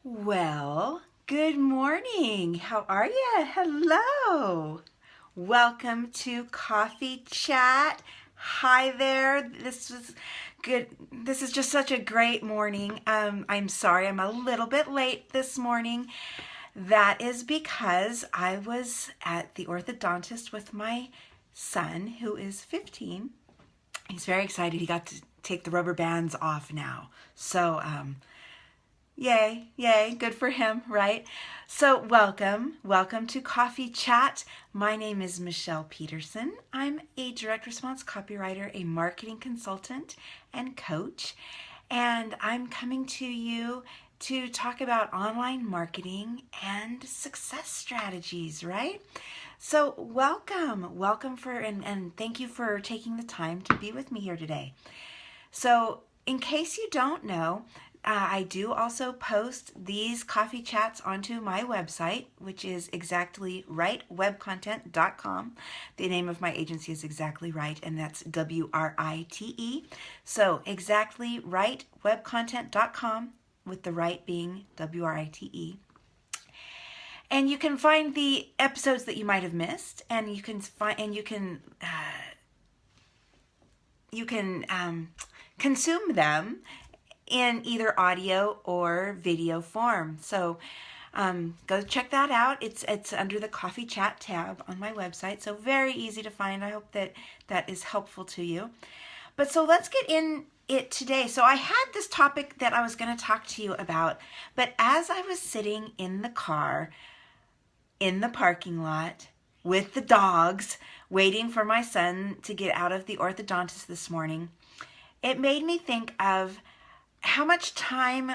Well, good morning. How are you? Hello. Welcome to Coffee Chat. Hi there. This is good. This is just such a great morning. I'm sorry I'm a little bit late this morning. That is because I was at the orthodontist with my son, who is 15. He's very excited. He got to take the rubber bands off now. So, yay, yay, good for him, right? So welcome to Coffee Chat. My name is Michele Peterson. I'm a direct response copywriter, a marketing consultant, and coach. And I'm coming to you to talk about online marketing and success strategies, right? So welcome and thank you for taking the time to be with me here today. So in case you don't know, I do also post these coffee chats onto my website, which is exactlyrightwebcontent.com. The name of my agency is Exactly Right, and that's WRITE. So exactlyrightwebcontent.com, with the right being WRITE. And you can find the episodes that you might have missed, and you can consume them in either audio or video form. So go check that out. It's under the Coffee Chat tab on my website. So very easy to find. I hope that is helpful to you. But so let's get in it today. So I had this topic that I was going to talk to you about, but as I was sitting in the car, in the parking lot, with the dogs, waiting for my son to get out of the orthodontist this morning, it made me think of how much time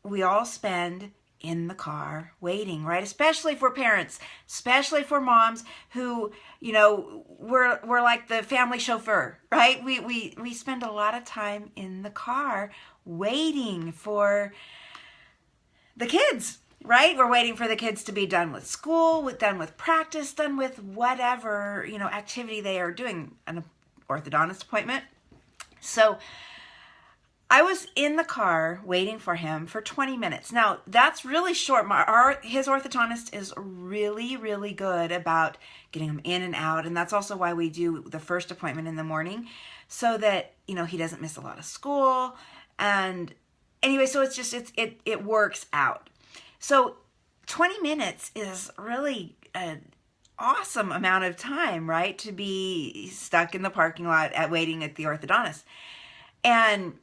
we all spend in the car waiting, right? Especially for parents, especially for moms who, we're like the family chauffeur, right? We spend a lot of time in the car waiting for the kids, right? We're waiting for the kids to be done with school, done with practice, done with whatever, activity they are doing, an orthodontist appointment. So I was in the car waiting for him for 20 minutes. Now, that's really short. His orthodontist is really, really good about getting him in and out. And that's also why we do the first appointment in the morning, so that, he doesn't miss a lot of school. And anyway, so it works out. So 20 minutes is really an awesome amount of time, right? To be stuck in the parking lot waiting at the orthodontist. And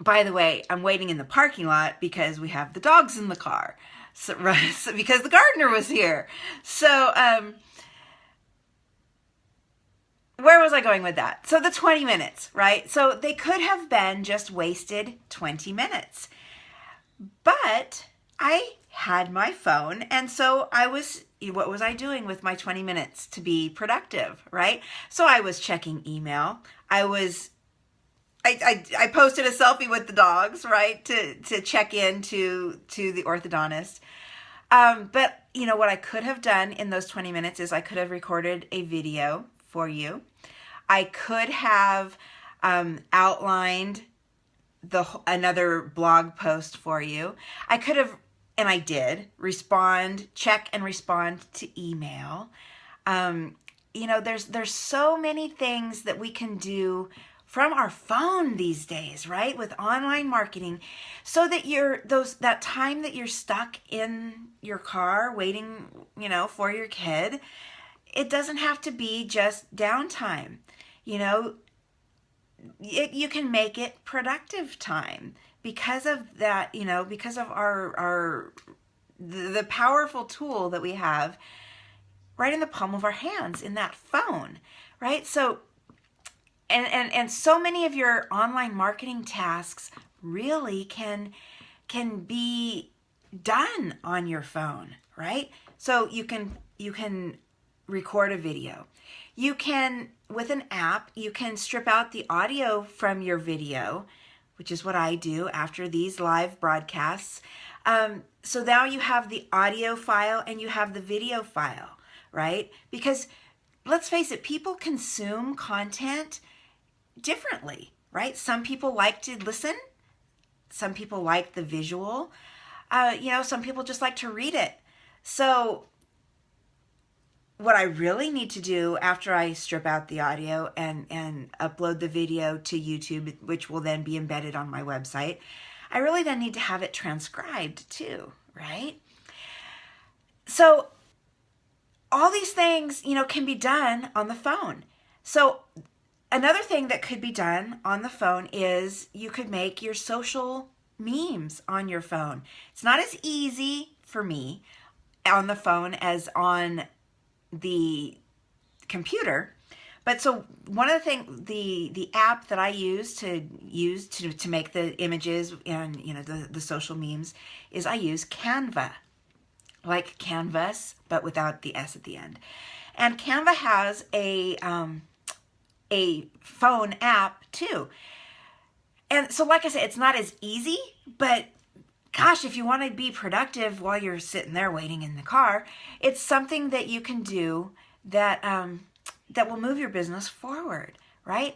by the way, I'm waiting in the parking lot because we have the dogs in the car, so because the gardener was here. So where was I going with that? So the 20 minutes, right? So they could have been just wasted 20 minutes. But I had my phone, and so what was I doing with my 20 minutes to be productive, right? So I was checking email. I posted a selfie with the dogs, right, to check in to the orthodontist. But what I could have done in those 20 minutes is I could have recorded a video for you. I could have outlined another blog post for you. I could have, and I did, check and respond to email. There's so many things that we can do from our phone these days, right? With online marketing, so that that time that you're stuck in your car waiting, for your kid, it doesn't have to be just downtime. You can make it productive time because of that, because of the powerful tool that we have right in the palm of our hands, in that phone, right? So And so many of your online marketing tasks really can be done on your phone, right? So you can record a video. You can, with an app, you can strip out the audio from your video, which is what I do after these live broadcasts. So now you have the audio file and you have the video file, right? Because let's face it, people consume content differently, right? Some people like to listen. Some people like the visual. Some people just like to read it. So what I really need to do after I strip out the audio and upload the video to YouTube, which will then be embedded on my website, I really then need to have it transcribed too, right? So all these things, can be done on the phone. So another thing that could be done on the phone is you could make your social memes on your phone. It's not as easy for me on the phone as on the computer, but so one of the things, the app that I use to make the images and the social memes is I use Canva, like Canvas, but without the S at the end. And Canva has a phone app too. And so, like I said, it's not as easy, but gosh, if you want to be productive while you're sitting there waiting in the car, it's something that you can do that that will move your business forward, right?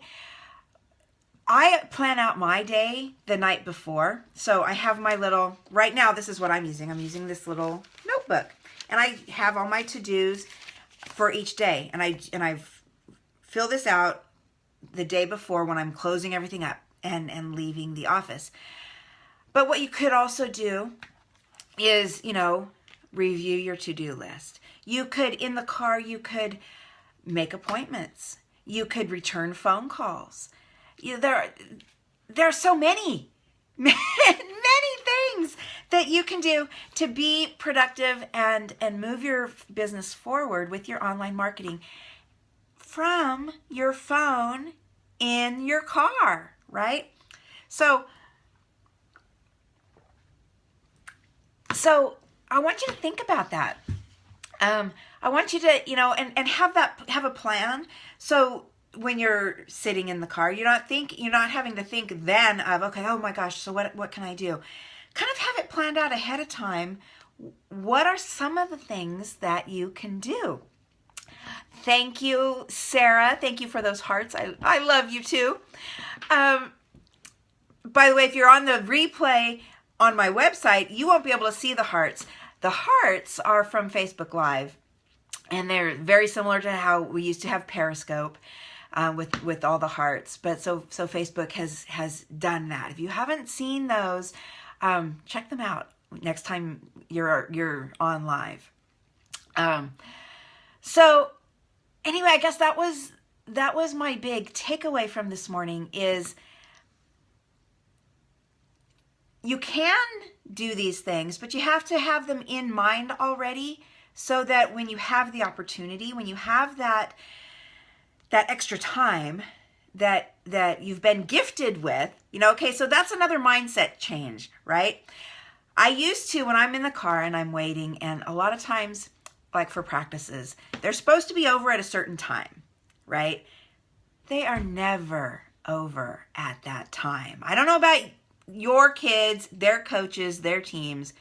I plan out my day the night before. So I have my little, right now, this is what I'm using. I'm using this little notebook, and I have all my to-dos for each day. And I fill this out the day before when I'm closing everything up and leaving the office. But what you could also do is, review your to-do list. You could, in the car, you could make appointments. You could return phone calls. There are so many, many things that you can do to be productive and move your business forward with your online marketing from your phone in your car, right? So I want you to think about that. I want you to, and have a plan. So when you're sitting in the car, you're not having to think then of, okay, oh my gosh, so what can I do? Kind of have it planned out ahead of time. What are some of the things that you can do? Thank you, Sarah. Thank you for those hearts. I love you too. By the way, if you're on the replay on my website, you won't be able to see the hearts. The hearts are from Facebook Live, and they're very similar to how we used to have Periscope with all the hearts. But so Facebook has done that. If you haven't seen those, check them out next time you're on live. So anyway, I guess that was my big takeaway from this morning is you can do these things, but you have to have them in mind already so that when you have the opportunity, when you have that extra time that you've been gifted with, okay, so that's another mindset change, right? I used to, when I'm in the car and I'm waiting, and a lot of times, like for practices, they're supposed to be over at a certain time, right? They are never over at that time. I don't know about your kids, their coaches, their teams.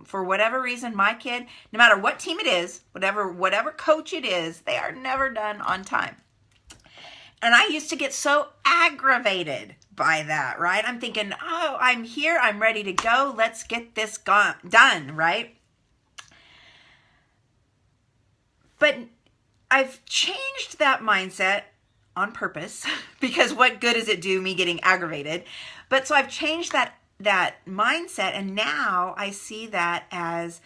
For whatever reason, my kid, no matter what team it is, whatever coach it is, they are never done on time. And I used to get so aggravated by that, right? I'm thinking, oh, I'm here, I'm ready to go, let's get this done, right? But I've changed that mindset on purpose because what good does it do me getting aggravated? But so I've changed that mindset, and now I see that as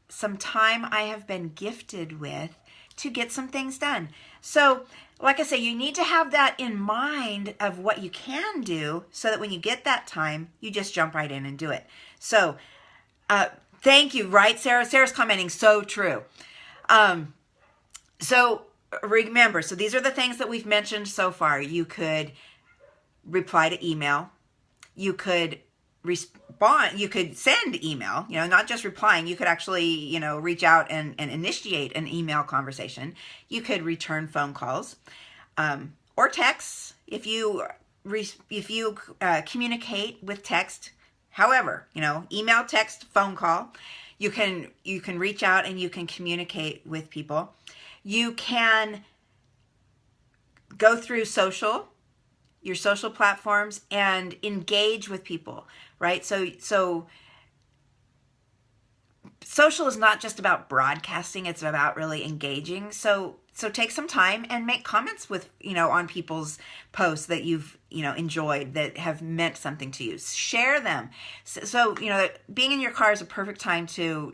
some time I have been gifted with to get some things done. So like I say, you need to have that in mind of what you can do so that when you get that time, you just jump right in and do it. So thank you, right, Sarah? Sarah's commenting, so true. So remember, so these are the things that we've mentioned so far. You could reply to email. You could respond. You could send email, not just replying. You could actually, reach out and initiate an email conversation. You could return phone calls or texts if you communicate with text. However, email, text, phone call. You can reach out and you can communicate with people. You can go through your social platforms and engage with people, right? So social is not just about broadcasting, it's about really engaging. So take some time and make comments with, on people's posts that you've, enjoyed, that have meant something to you. Share them. So being in your car is a perfect time to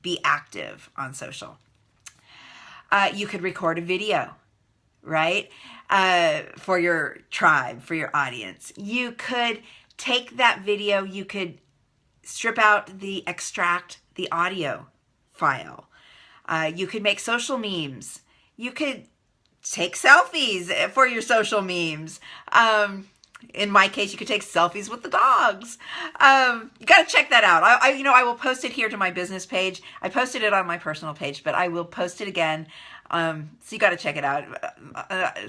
be active on social. You could record a video, right? For your tribe, for your audience. You could take that video, you could extract the audio file. You could make social memes. You could take selfies for your social memes. In my case, you could take selfies with the dogs. You got to check that out. I will post it here to my business page. I posted it on my personal page, but I will post it again. So you got to check it out.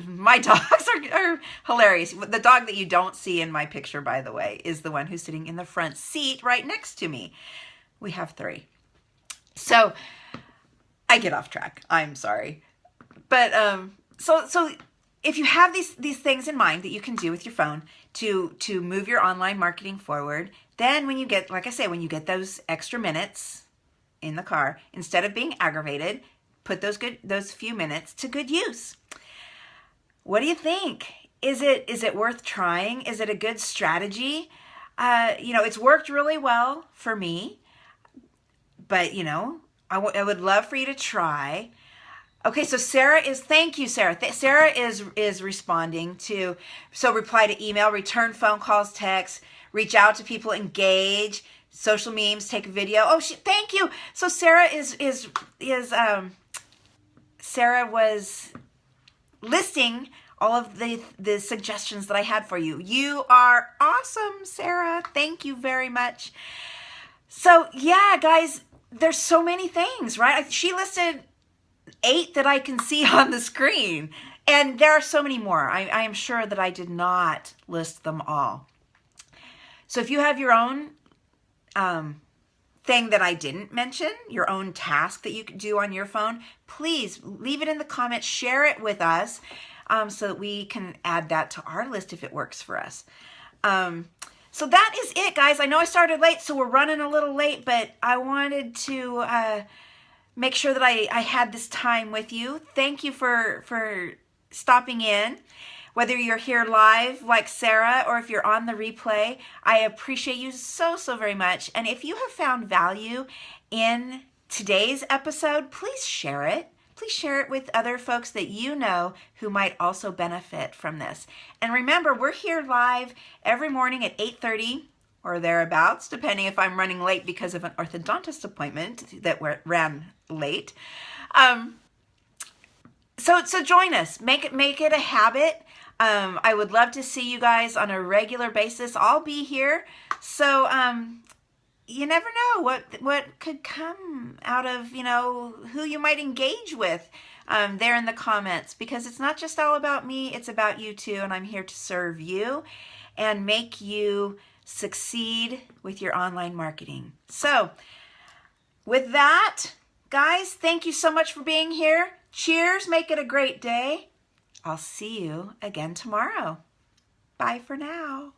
My dogs are hilarious. The dog that you don't see in my picture, by the way, is the one who's sitting in the front seat right next to me. We have 3. So I get off track. I'm sorry. But so if you have these things in mind that you can do with your phone to move your online marketing forward, then when you get, like I say, when you get those extra minutes in the car, instead of being aggravated, put those few minutes to good use. What do you think? Is it worth trying? Is it a good strategy? It's worked really well for me, but I would love for you to try. Okay, so thank you, Sarah. Sarah is responding to, so reply to email, return phone calls, texts, reach out to people, engage, social memes, take a video. Oh, thank you. So Sarah Sarah was listing all of the suggestions that I had for you. You are awesome, Sarah. Thank you very much. So yeah, guys, there's so many things, right? She listed 8 that I can see on the screen, and there are so many more. I am sure that I did not list them all. So if you have your own thing that I didn't mention, your own task that you could do on your phone, please leave it in the comments, share it with us, so that we can add that to our list if it works for us. So that is it, guys. I know I started late, so we're running a little late, but I wanted to make sure that I had this time with you. Thank you for stopping in. Whether you're here live like Sarah or if you're on the replay, I appreciate you so very much. And if you have found value in today's episode, please share it. Please share it with other folks that you know who might also benefit from this. And remember, we're here live every morning at 8:30 or thereabouts, depending if I'm running late because of an orthodontist appointment that ran late. So join us. Make it a habit. I would love to see you guys on a regular basis. I'll be here. So you never know what could come out of, who you might engage with there in the comments, because it's not just all about me, it's about you too, and I'm here to serve you and make you succeed with your online marketing. So with that, guys, thank you so much for being here. Cheers, make it a great day. I'll see you again tomorrow. Bye for now.